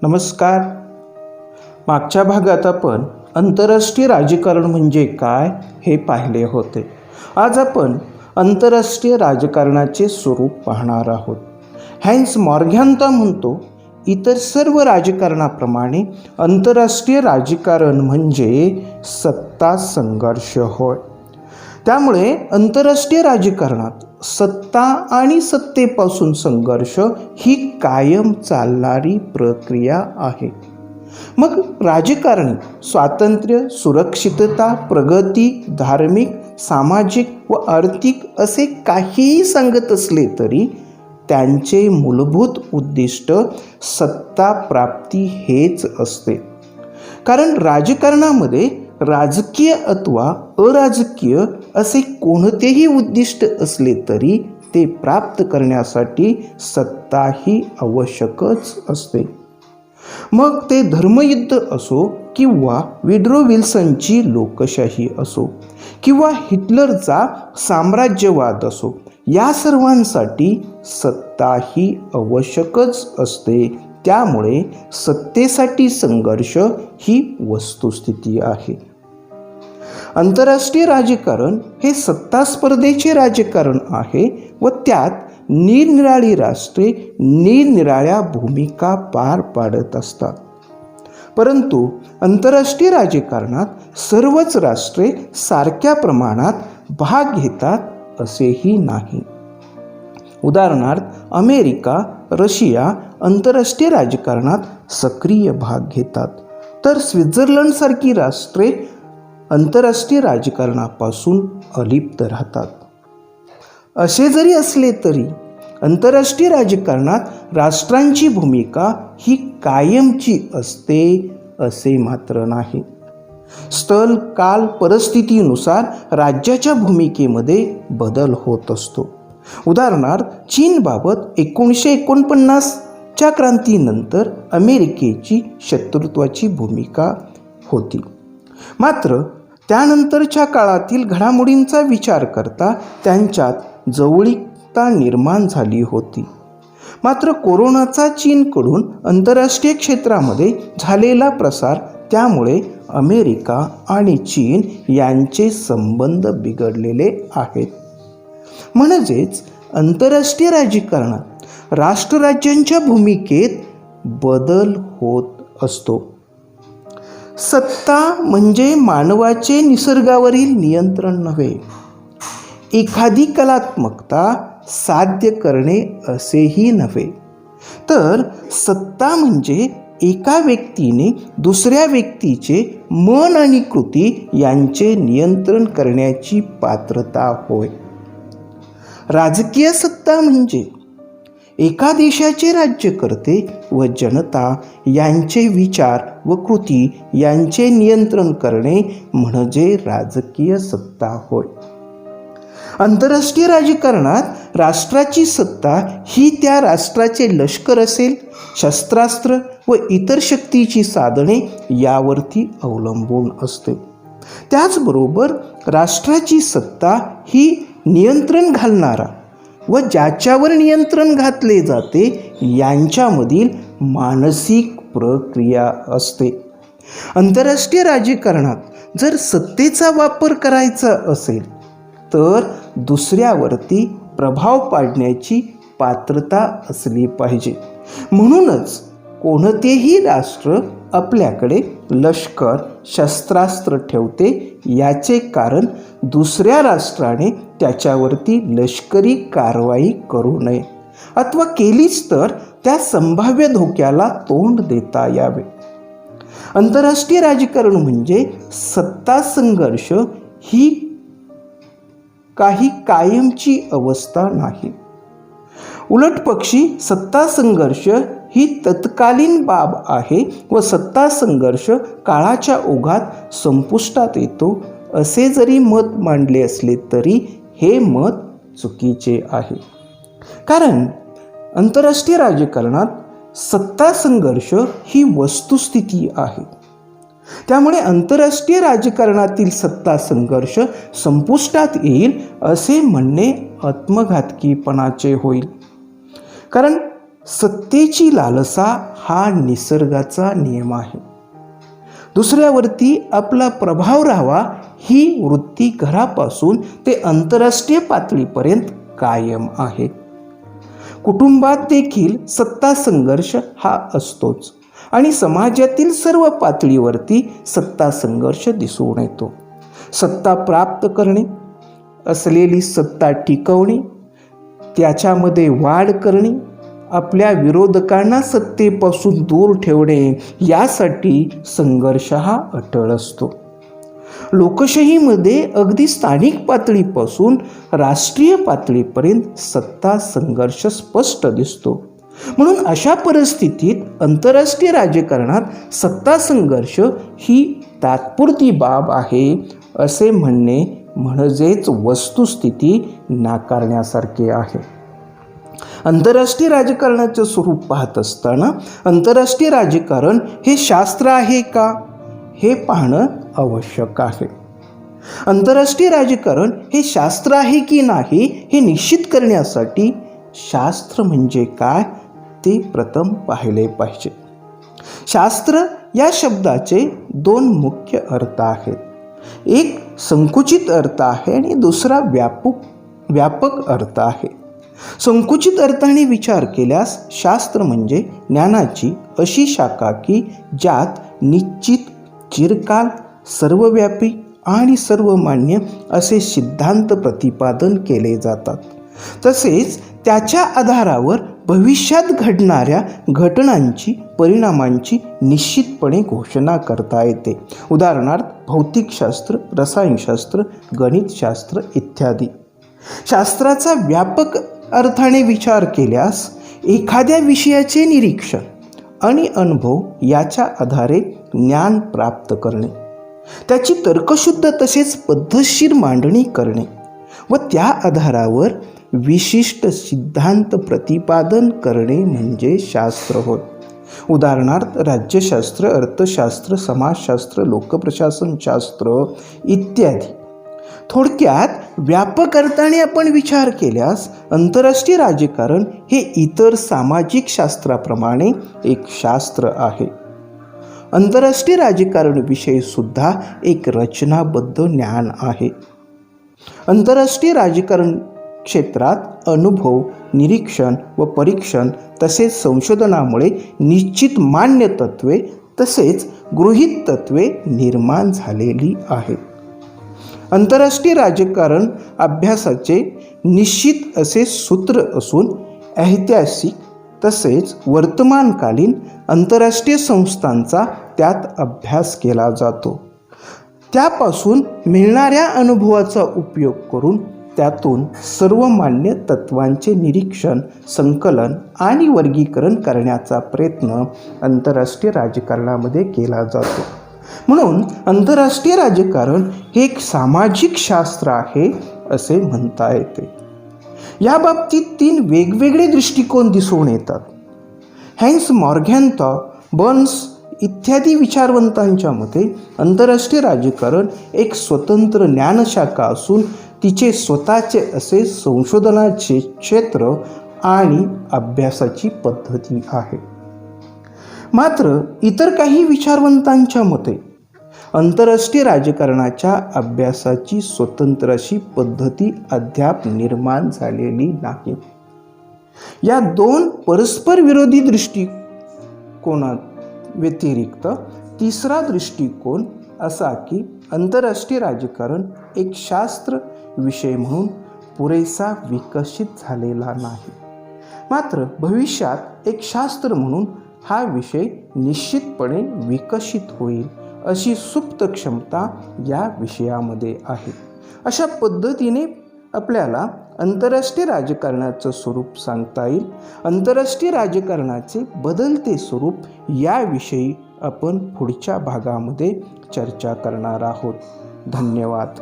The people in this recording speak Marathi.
नमस्कार. मागच्या भागात आपण आंतरराष्ट्रीय राजकारण म्हणजे काय हे पाहिले होते. आज आपण आंतरराष्ट्रीय राजकारणाचे स्वरूप पाहणार आहोत. हॅन्स मॉर्गॅन्ता म्हणतो, इतर सर्व राजकारणाप्रमाणे आंतरराष्ट्रीय राजकारण म्हणजे सत्ता संघर्ष होय. त्यामुळे आंतरराष्ट्रीय राजकारणात सत्ता आणि सत्तेपासून संघर्ष ही कायम चालणारी प्रक्रिया आहे. मग राजकारणी स्वातंत्र्य, सुरक्षितता, प्रगती, धार्मिक, सामाजिक व आर्थिक असे काहीही सांगत असले तरी त्यांचे मूलभूत उद्दिष्ट सत्ता प्राप्ती हेच असते. कारण राजकारणामध्ये राजकीय अथवा अराजकीय असे कोणतेही उद्दिष्ट असले तरी ते प्राप्त करण्यासाठी सत्ता ही आवश्यकच असते. मग ते धर्मयुद्ध असो किंवा विड्रो विल्सनची लोकशाही असो किंवा हिटलरचा साम्राज्यवाद असो, या सर्वांसाठी सत्ता ही आवश्यकच असते. त्यामुळे सत्तेसाठी संघर्ष ही वस्तुस्थिती आहे. आंतरराष्ट्रीय राजकारण हे सत्ता स्पर्धेचे राजकारण आहे व त्यात निरनिराळी राष्ट्रे निरनिराळ्या भूमिका पार पाडत असतात. परंतु आंतरराष्ट्रीय राजकारणात सर्वच राष्ट्रे सारख्या प्रमाणात भाग घेतात असेही नाही. उदाहरणार्थ, अमेरिका, रशिया आंतरराष्ट्रीय राजकारणात सक्रिय भाग घेतात, तर स्वित्झर्लंडसारखी राष्ट्रे आंतरराष्ट्रीय राजकारणापासून अलिप्त राहतात. असे जरी असले तरी आंतरराष्ट्रीय राजकारणात राष्ट्रांची भूमिका ही कायमची असते असे मात्र नाही. स्थल, काल, परिस्थितीनुसार राज्याच्या भूमिकेमध्ये बदल होत असतो. उदाहरणार्थ, चीनबाबत 1949च्या क्रांतीनंतर अमेरिकेची शत्रुत्वाची भूमिका होती. मात्र त्यानंतरच्या काळातील घडामोडींचा विचार करता त्यांच्यात जवळीकता निर्माण झाली होती. मात्र कोरोनाचा चीनकडून आंतरराष्ट्रीय क्षेत्रामध्ये झालेला प्रसार, त्यामुळे अमेरिका आणि चीन यांचे संबंध बिघडलेले आहेत. म्हणजेच आंतरराष्ट्रीय राजकारणात राष्ट्रराज्यांच्या भूमिकेत बदल होत असतो. सत्ता म्हणजे मानवाचे निसर्गावरील नियंत्रण नव्हे, एखादी कलात्मकता साध्य करणे असेही नव्हे, तर सत्ता म्हणजे एका व्यक्तीने दुसऱ्या व्यक्तीचे मन आणि कृती यांचे नियंत्रण करण्याची पात्रता होय. राजकीय सत्ता म्हणजे एका देशाचे राज्यकर्ते व जनता यांचे विचार व कृती यांचे नियंत्रण करणे म्हणजे राजकीय सत्ता होय. आंतरराष्ट्रीय राजकारणात राष्ट्राची सत्ता ही त्या राष्ट्राचे लष्कर असेल, शस्त्रास्त्र व इतर शक्तीची साधने यावरती अवलंबून असते. त्याचबरोबर राष्ट्राची सत्ता ही नियंत्रण घालणारा व ज्याच्यावर नियंत्रण घातले जाते यांच्यामधील मानसिक प्रक्रिया असते. आंतरराष्ट्रीय राजकारणात जर सत्तेचा वापर करायचा असेल तर दुसऱ्यावरती प्रभाव पाडण्याची पात्रता असली पाहिजे. म्हणूनच कोणतेही राष्ट्र आपल्याकडे लष्कर, शस्त्रास्त्र ठेवते, याचे कारण दुसऱ्या राष्ट्राने त्याच्यावरती लष्करी कारवाई करू नये अथवा केलीच तर त्या संभाव्य धोक्याला तोंड देता यावे. आंतरराष्ट्रीय राजकारण म्हणजे सत्ता संघर्ष ही काही कायमची अवस्था नाही. उलटपक्षी सत्ता संघर्ष ही तत्कालीन बाब आहे व सत्ता संघर्ष काळाच्या ओघात संपुष्टात येतो असे जरी मत मांडले असले तरी हे मत चुकीचे आहे. कारण आंतरराष्ट्रीय राजकारणात सत्ता संघर्ष ही वस्तुस्थिती आहे. त्यामुळे आंतरराष्ट्रीय राजकारणातील सत्ता संघर्ष संपुष्टात येईल असे म्हणणे आत्मघातकीपणाचे होईल. कारण सत्तेची लालसा हा निसर्गाचा नियम आहे. दुसऱ्यावरती आपला प्रभाव राहावा ही वृत्ती घरापासून ते आंतरराष्ट्रीय पातळीपर्यंत कायम आहे. कुटुंबात देखील सत्ता संघर्ष हा असतोच आणि समाजातील सर्व पातळीवरती सत्ता संघर्ष दिसून येतो. सत्ता प्राप्त करणे, असलेली सत्ता टिकवणे, त्याच्यामध्ये वाढ करणे, आपल्या विरोधकांना सत्तेपासून दूर ठेवणे यासाठी संघर्ष हा अटळ असतो. लोकशाहीमध्ये अगदी स्थानिक पातळीपासून राष्ट्रीय पातळीपर्यंत सत्ता संघर्ष स्पष्ट दिसतो. म्हणून अशा परिस्थितीत आंतरराष्ट्रीय राजकारणात सत्ता संघर्ष ही तात्पुरती बाब आहे असे म्हणणे म्हणजेच वस्तुस्थिती नाकारण्यासारखे आहे. आंतरराष्ट्रीय राजकारणाचे स्वरूप पाहत असताना आंतरराष्ट्रीय राजकारण हे शास्त्र आहे का हे पाहणं आवश्यक आहे. आंतरराष्ट्रीय राजकारण हे शास्त्र आहे की नाही हे निश्चित करण्यासाठी शास्त्र म्हणजे काय ते प्रथम पाहिले पाहिजे. शास्त्र या शब्दाचे दोन मुख्य अर्थ आहेत. एक संकुचित अर्थ आहे आणि दुसरा व्यापक अर्थ आहे. संकुचित अर्थाने विचार केल्यास शास्त्र म्हणजे ज्ञानाची अशी शाखा की ज्यात निश्चित, चिरकाल, सर्वव्यापी आणि सर्वमान्य असे सिद्धांत प्रतिपादन केले जातात. तसेच त्याच्या आधारावर भविष्यात घडणाऱ्या घटनांची, परिणामांची निश्चितपणे घोषणा करता येते. उदाहरणार्थ भौतिकशास्त्र, रसायनशास्त्र, गणितशास्त्र इत्यादी. शास्त्राचा व्यापक अर्थाने विचार केल्यास एखाद्या विषयाचे निरीक्षण आणि अनुभव याच्या आधारे ज्ञान प्राप्त करणे, त्याची तर्कशुद्ध तसेच पद्धतशीर मांडणी करणे व त्या आधारावर विशिष्ट सिद्धांत प्रतिपादन करणे म्हणजे शास्त्र होय. उदाहरणार्थ राज्यशास्त्र, अर्थशास्त्र, समाजशास्त्र, लोकप्रशासनशास्त्र इत्यादी. थोडक्यात व्यापक अर्थाने आपण विचार केल्यास आंतरराष्ट्रीय राजकारण हे इतर सामाजिक शास्त्राप्रमाणे एक शास्त्र आहे. आंतरराष्ट्रीय राजकारण विषयी सुद्धा एक रचनाबद्ध ज्ञान आहे. आंतरराष्ट्रीय राजकारण क्षेत्रात अनुभव, निरीक्षण व परीक्षण तसेच संशोधनामुळे निश्चित मान्य तत्वे तसेच गृहीत तत्वे निर्माण झालेली आहेत. आंतरराष्ट्रीय राजकारण अभ्यासाचे निश्चित असे सूत्र असून ऐतिहासिक तसेच वर्तमानकालीन आंतरराष्ट्रीय संस्थांचा त्यात अभ्यास केला जातो. त्यापासून मिळणाऱ्या अनुभवाचा उपयोग करून त्यातून सर्वमान्य तत्वांचे निरीक्षण, संकलन आणि वर्गीकरण करण्याचा प्रयत्न आंतरराष्ट्रीय राजकारणामध्ये केला जातो. म्हणून आंतरराष्ट्रीय राजकारण हे एक सामाजिक शास्त्र आहे असे म्हणता येते. या बाबतीत 3 वेगवेगळे दृष्टिकोन दिसून येतात. हॅन्स मॉर्गॅन्था, बर्न्स इत्यादी विचारवंतांच्या मते आंतरराष्ट्रीय राजकारण एक स्वतंत्र ज्ञानशाखा असून तिचे स्वतःचे असे संशोधनाचे क्षेत्र आणि अभ्यासाची पद्धती आहे. मात्र इतर काही विचारवंतांच्या मते आंतरराष्ट्रीय राजकारणाच्या अभ्यासाची स्वतंत्र अशी पद्धती अद्याप निर्माण झालेली नाही. या 2 परस्पर विरोधी दृष्टिकोना व्यतिरिक्त तिसरा दृष्टिकोन असा की आंतरराष्ट्रीय राजकारण एक शास्त्र विषय म्हणून पुरेसा विकसित झालेला नाही. मात्र भविष्यात एक शास्त्र म्हणून हा विषय निश्चितपणे विकसित होईल अशी सुप्त क्षमता या विषयामध्ये आहे. अशा पद्धतीने आपल्याला आंतरराष्ट्रीय राजकारणाचं स्वरूप सांगता येईल. आंतरराष्ट्रीय राजकारणाचे बदलते स्वरूप याविषयी आपण पुढच्या भागामध्ये चर्चा करणार आहोत. धन्यवाद.